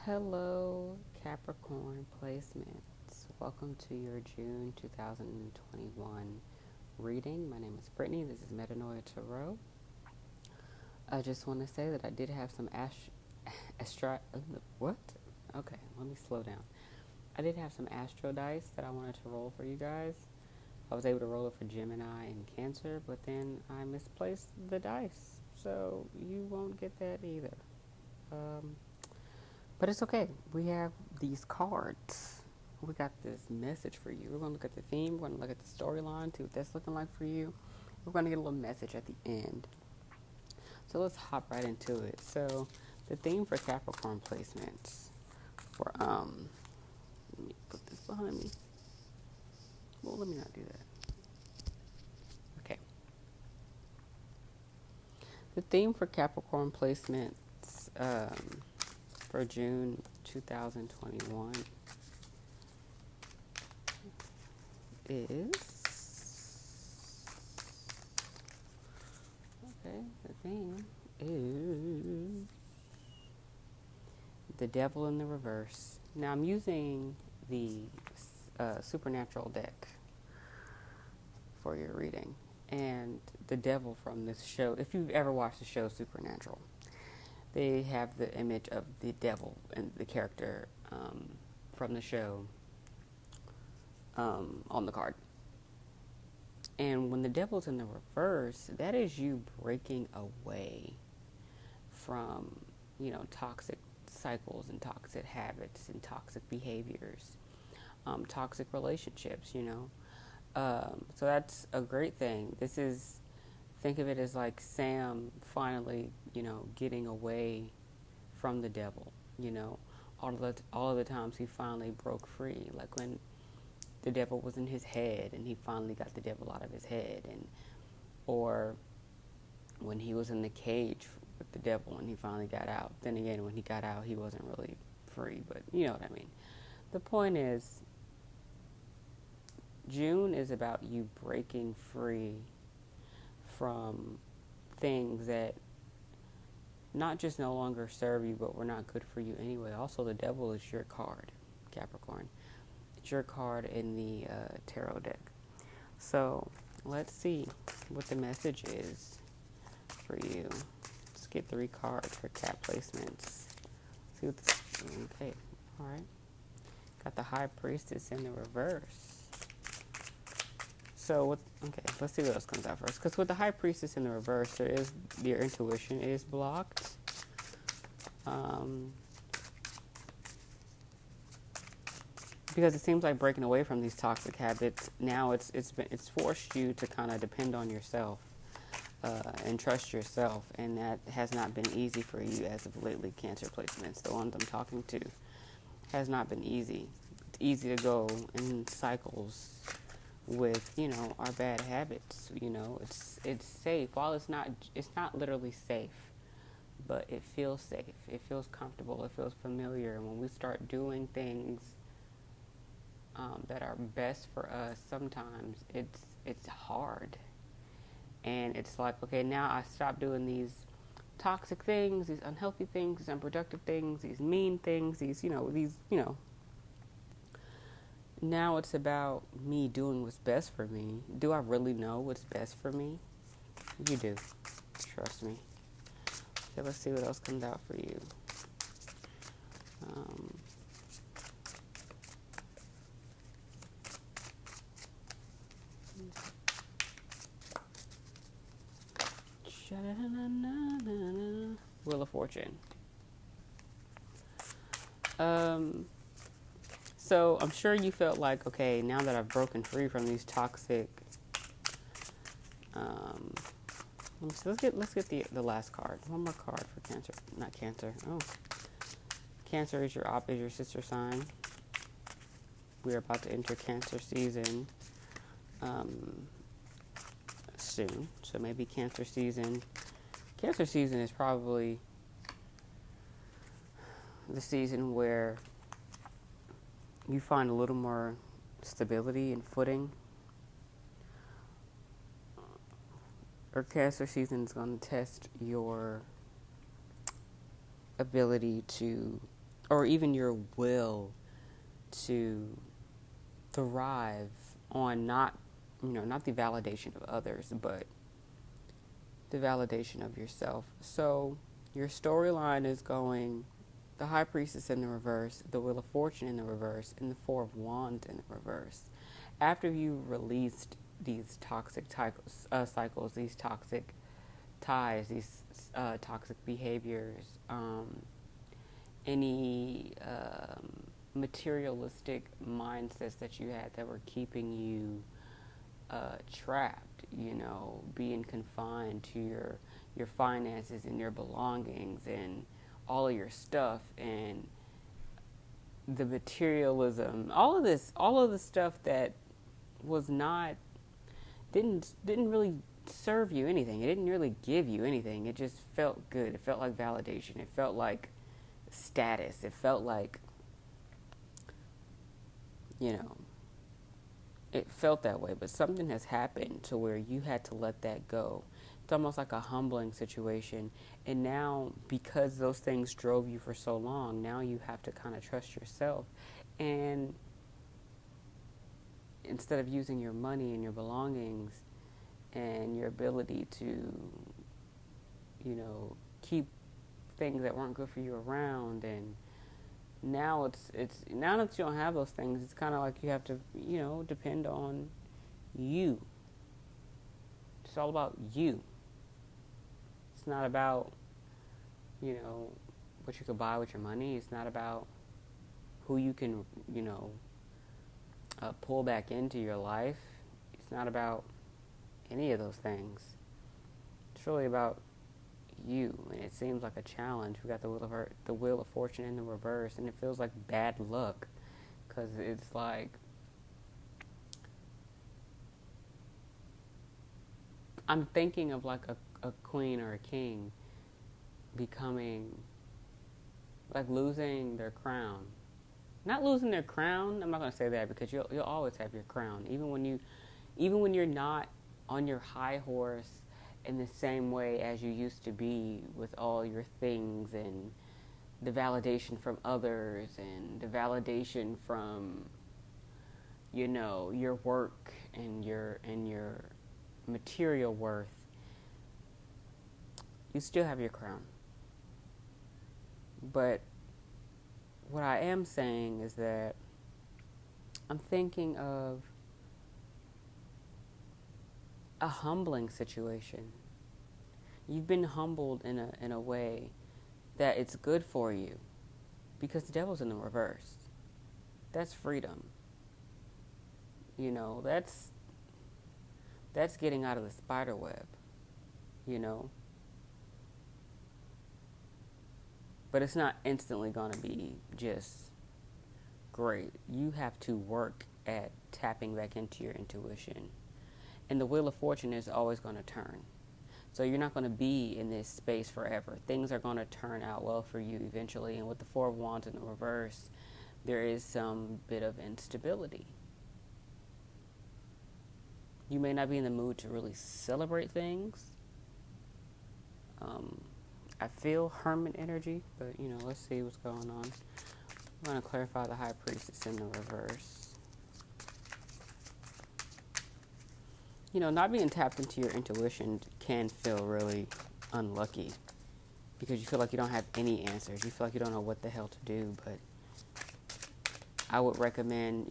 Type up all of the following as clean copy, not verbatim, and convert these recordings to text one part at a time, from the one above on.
Hello, Capricorn placements. Welcome to your June 2021 reading. My name is Brittany. This is Metanoia Tarot. I just want to say that I did have some what? Okay, let me slow down. I did have some astro dice that I wanted to roll for you guys. I was able to roll it for Gemini and Cancer, but then I misplaced the dice, so you won't get that either. Um, But it's okay. We have these cards. We got this message for you. We're going to look at the theme. We're going to look at the storyline, see what that's looking like for you. We're going to get a little message at the end. So let's hop right into it. So the theme for Capricorn placements for, let me put this behind me. Well, let me not do that. Okay. The theme for Capricorn placements, for June 2021 is, the theme is the Devil in the Reverse. Now I'm using the Supernatural deck for your reading, and the devil from this show, if you've ever watched the show Supernatural, they have the image of the devil and the character from the show on the card. And when the devil's in the reverse, that is you breaking away from, toxic cycles and toxic habits and toxic behaviors, toxic relationships. So that's a great thing. Think of it as like Sam finally, getting away from the devil, all of the times he finally broke free, like when the devil was in his head and he finally got the devil out of his head, or when he was in the cage with the devil and he finally got out. Then again, when he got out, he wasn't really free, but you know what I mean. The point is, June is about you breaking free from things that not just no longer serve you, but were not good for you anyway. Also, the devil is your card, Capricorn. It's your card in the tarot deck. So let's see what the message is for you. Let's get 3 cards for Cap placements. See what this. Okay, all right. Got the High Priestess in the reverse. So let's see what else comes out first. Because with the High Priestess in the reverse, there is your intuition is blocked. Because it seems like breaking away from these toxic habits now it's forced you to kind of depend on yourself and trust yourself, and that has not been easy for you as of lately. Cancer placements, the ones I'm talking to, has not been easy. It's easy to go in cycles with our bad habits. It's safe. While it's not literally safe, but it feels safe. It feels comfortable. It feels familiar. And when we start doing things that are best for us, sometimes it's hard, and it's like, okay, now I stop doing these toxic things, these unhealthy things, these unproductive things, these mean things, these now it's about me doing what's best for me. Do I really know what's best for me? You do. Trust me. Okay, let's see what else comes out for you. Wheel of Fortune. So I'm sure you felt like, okay, now that I've broken free from these toxic, let's get the last card. One more card for Cancer, not Cancer. Oh, Cancer is your sister sign. We're about to enter Cancer season soon, so maybe Cancer season. Cancer season is probably the season where you find a little more stability and footing. Or Cancer season is going to test your ability to or even your will to thrive on not the validation of others, but the validation of yourself. So your storyline is going the High Priestess in the reverse, the Wheel of Fortune in the reverse, and the Four of Wands in the reverse. After you released these toxic cycles, these toxic ties, these toxic behaviors, any materialistic mindsets that you had that were keeping you trapped, being confined to your finances and your belongings and all of your stuff and the materialism, all of the stuff that was not didn't really serve you anything. It didn't really give you anything. It just felt good. It felt like validation. It felt like status. It felt like, it felt that way. But something has happened to where you had to let that go. It's almost like a humbling situation. And now, because those things drove you for so long, now you have to kind of trust yourself. And instead of using your money and your belongings and your ability to, keep things that weren't good for you around, and now it's now that you don't have those things, it's kind of like you have to, depend on you. It's all about you. It's not about, what you could buy with your money. It's not about who you can, pull back into your life. It's not about any of those things. It's really about you, and it seems like a challenge. We got the Wheel of Fortune in the reverse, and it feels like bad luck, because it's like I'm thinking of like a queen or a king becoming, like, losing their crown. Not losing their crown. I'm not going to say that, because you'll always have your crown, even when you're not on your high horse in the same way as you used to be, with all your things and the validation from others and the validation from, your work and your material worth. You still have your crown. But what I am saying is that I'm thinking of a humbling situation. You've been humbled in a way that it's good for you, because the devil's in the reverse. That's freedom. That's getting out of the spider web. But it's not instantly going to be just great. You have to work at tapping back into your intuition. And the Wheel of Fortune is always going to turn. So you're not going to be in this space forever. Things are going to turn out well for you eventually. And with the Four of Wands in the reverse, there is some bit of instability. You may not be in the mood to really celebrate things. I feel hermit energy, but, let's see what's going on. I'm going to clarify the High Priestess in the reverse. Not being tapped into your intuition can feel really unlucky, because you feel like you don't have any answers. You feel like you don't know what the hell to do. But I would recommend,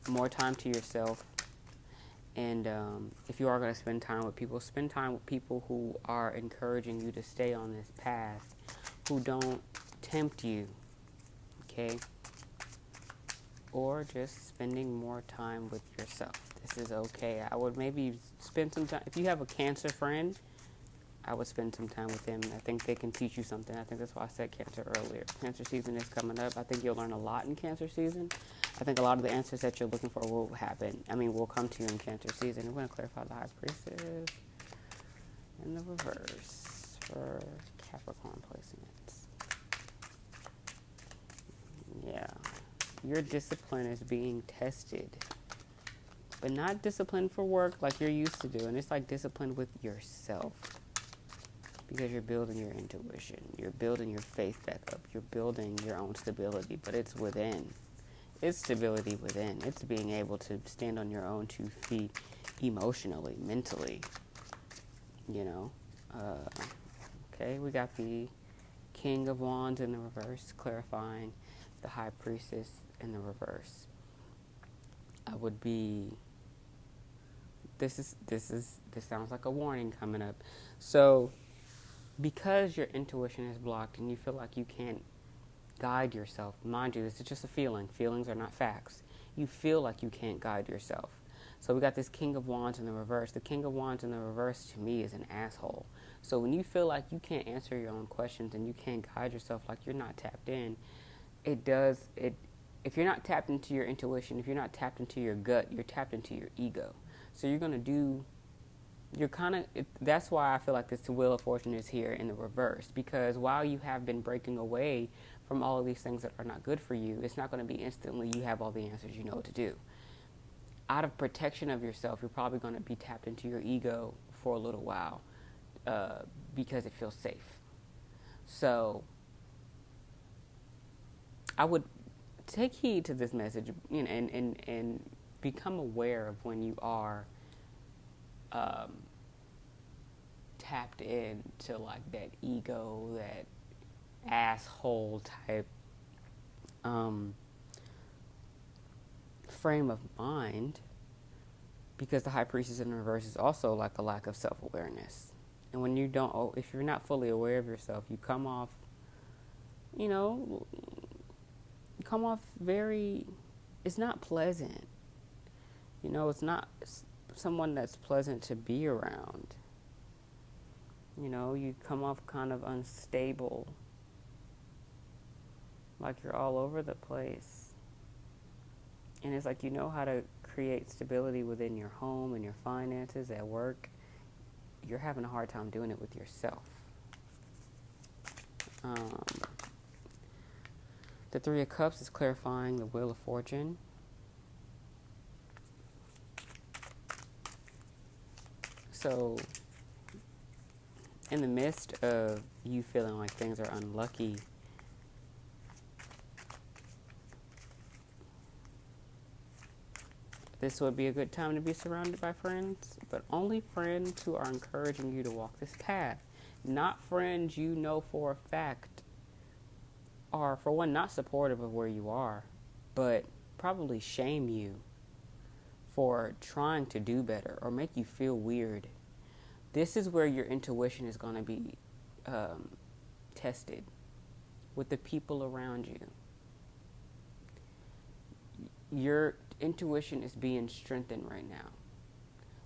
more time to yourself. And if you are going to spend time with people who are encouraging you to stay on this path, who don't tempt you, okay? Or just spending more time with yourself. This is okay. I would maybe spend some time. If you have a Cancer friend, I would spend some time with them. I think they can teach you something. I think that's why I said Cancer earlier. Cancer season is coming up. I think you'll learn a lot in Cancer season. I think a lot of the answers that you're looking for will come to you in Cancer season. I'm going to clarify the High Priestess in the reverse for Capricorn placements. Yeah. Your discipline is being tested. But not discipline for work like you're used to doing. It's like discipline with yourself. because you're building your intuition. You're building your faith back up. You're building your own stability, but it's within. It's stability within. It's being able to stand on your own 2 feet emotionally, mentally, you know. Okay, we got the King of Wands in the reverse, clarifying the High Priestess in the reverse. I would be, this sounds like a warning coming up. So, because your intuition is blocked and you feel like you can't guide yourself, mind you, this is just a feeling. Feelings are not facts. You feel like you can't guide yourself. So we got this King of Wands in the reverse. The King of Wands in the reverse, to me, is an asshole. So when you feel like you can't answer your own questions and you can't guide yourself, like you're not tapped in, if you're not tapped into your intuition, if you're not tapped into your gut, you're tapped into your ego. So that's why I feel like this Wheel of Fortune is here in the reverse. Because while you have been breaking away from all of these things that are not good for you, it's not going to be instantly you have all the answers you know what to do. Out of protection of yourself, you're probably going to be tapped into your ego for a little while because it feels safe. So I would take heed to this message, you know, and become aware of when you are tapped into like that ego, that asshole type frame of mind, because the High Priestess in the reverse is also like a lack of self-awareness. And when you don't, if you're not fully aware of yourself, you come off, you know, very, it's not pleasant. You know, it's not someone that's pleasant to be around. You know, you come off kind of unstable, like you're all over the place. And it's like you know how to create stability within your home and your finances at work. You're having a hard time doing it with yourself. The Three of Cups is clarifying the Wheel of Fortune. So, in the midst of you feeling like things are unlucky, this would be a good time to be surrounded by friends, but only friends who are encouraging you to walk this path. Not friends you know for a fact are, for one, not supportive of where you are, but probably shame you for trying to do better or make you feel weird. This is where your intuition is going to be tested, with the people around you. Your intuition is being strengthened right now.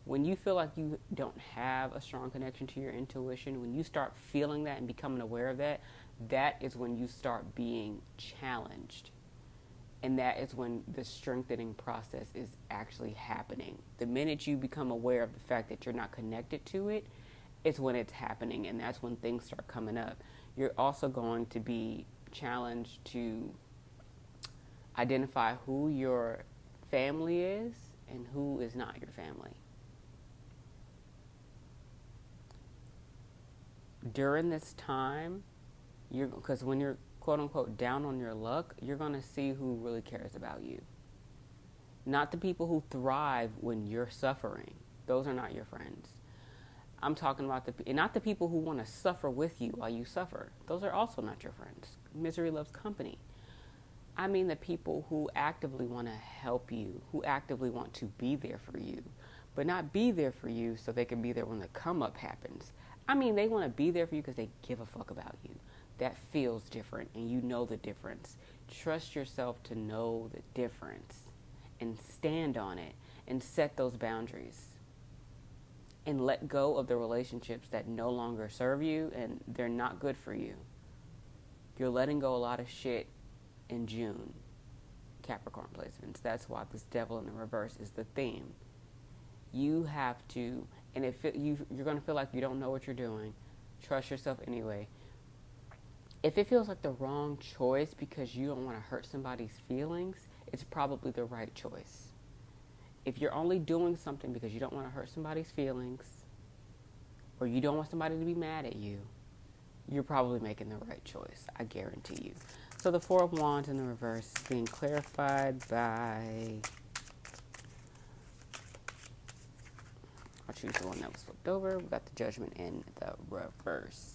When you feel like you don't have a strong connection to your intuition, when you start feeling that and becoming aware of that, that is when you start being challenged. And that is when the strengthening process is actually happening. The minute you become aware of the fact that you're not connected to it, it's when it's happening, and that's when things start coming up. You're also going to be challenged to identify who your family is and who is not your family. During this time, because when you're quote-unquote down on your luck, you're going to see who really cares about you. Not the people who thrive when you're suffering. Those are not your friends. I'm talking about not the people who want to suffer with you while you suffer. Those are also not your friends. Misery loves company. I mean the people who actively want to help you, who actively want to be there for you, but not be there for you so they can be there when the come up happens. I mean, they want to be there for you because they give a fuck about you. That feels different, and you know the difference. Trust yourself to know the difference and stand on it and set those boundaries and let go of the relationships that no longer serve you and they're not good for you. You're letting go a lot of shit in June, Capricorn placements. That's why this Devil in the reverse is the theme. You have to, and if you're going to feel like you don't know what you're doing, trust yourself anyway. If it feels like the wrong choice because you don't want to hurt somebody's feelings, it's probably the right choice. If you're only doing something because you don't want to hurt somebody's feelings, or you don't want somebody to be mad at you, you're probably making the right choice. I guarantee you. So the Four of Wands in the reverse is being clarified by, I'll choose the one that was flipped over. We got the Judgment in the reverse.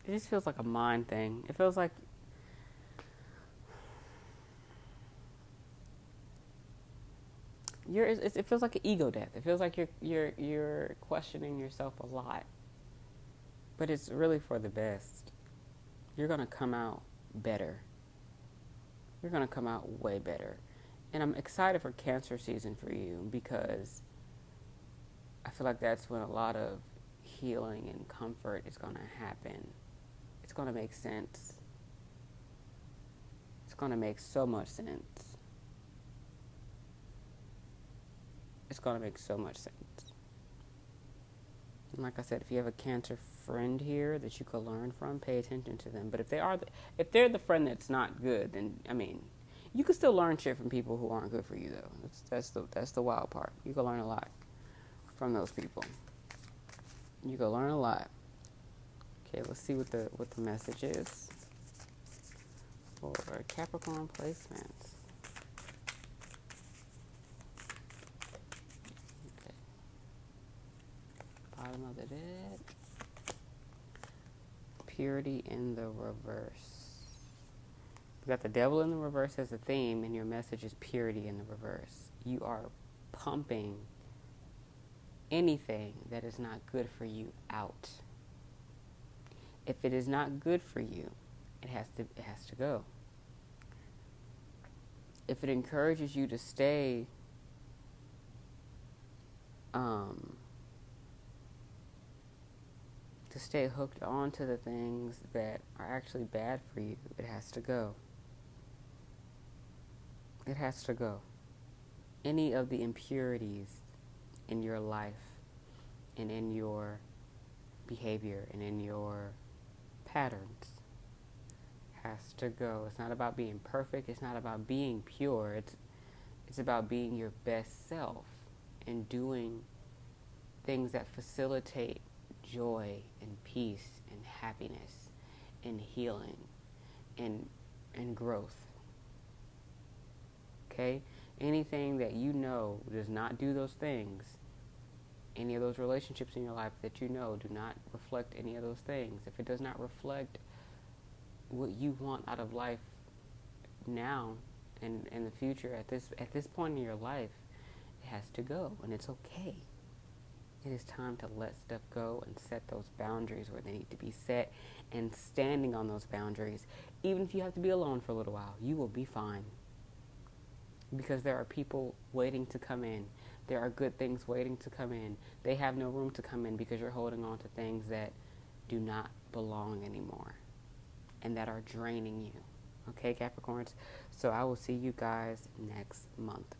It just feels like a mind thing. It feels like it feels like an ego death. It feels like you're questioning yourself a lot, but it's really for the best. You're gonna come out better. You're gonna come out way better, and I'm excited for Cancer season for you because I feel like that's when a lot of healing and comfort is gonna happen. It's gonna make sense. It's gonna make so much sense. It's going to make so much sense. And like I said, if you have a Cancer friend here that you could learn from, pay attention to them. But if they're the friend that's not good, then I mean, you can still learn shit from people who aren't good for you, though. That's the wild part. You can learn a lot from those people. You can learn a lot. Okay, let's see what the message is for Capricorn placements. Bottom of the deck. Purity in the reverse. We got the Devil in the reverse as a theme, and your message is purity in the reverse. You are pumping anything that is not good for you out. If it is not good for you, it has to go. If it encourages you to stay hooked on to the things that are actually bad for you, it has to go. It has to go. Any of the impurities in your life and in your behavior and in your patterns has to go. It's not about being perfect. It's not about being pure. It's about being your best self and doing things that facilitate joy and peace and happiness and healing and growth. Okay? Anything that you know does not do those things, any of those relationships in your life that you know do not reflect any of those things, if it does not reflect what you want out of life now and in the future at this point in your life, it has to go, and it's okay. It is time to let stuff go and set those boundaries where they need to be set, and standing on those boundaries, even if you have to be alone for a little while, you will be fine. Because there are people waiting to come in. There are good things waiting to come in. They have no room to come in because you're holding on to things that do not belong anymore and that are draining you. Okay, Capricorns? So I will see you guys next month.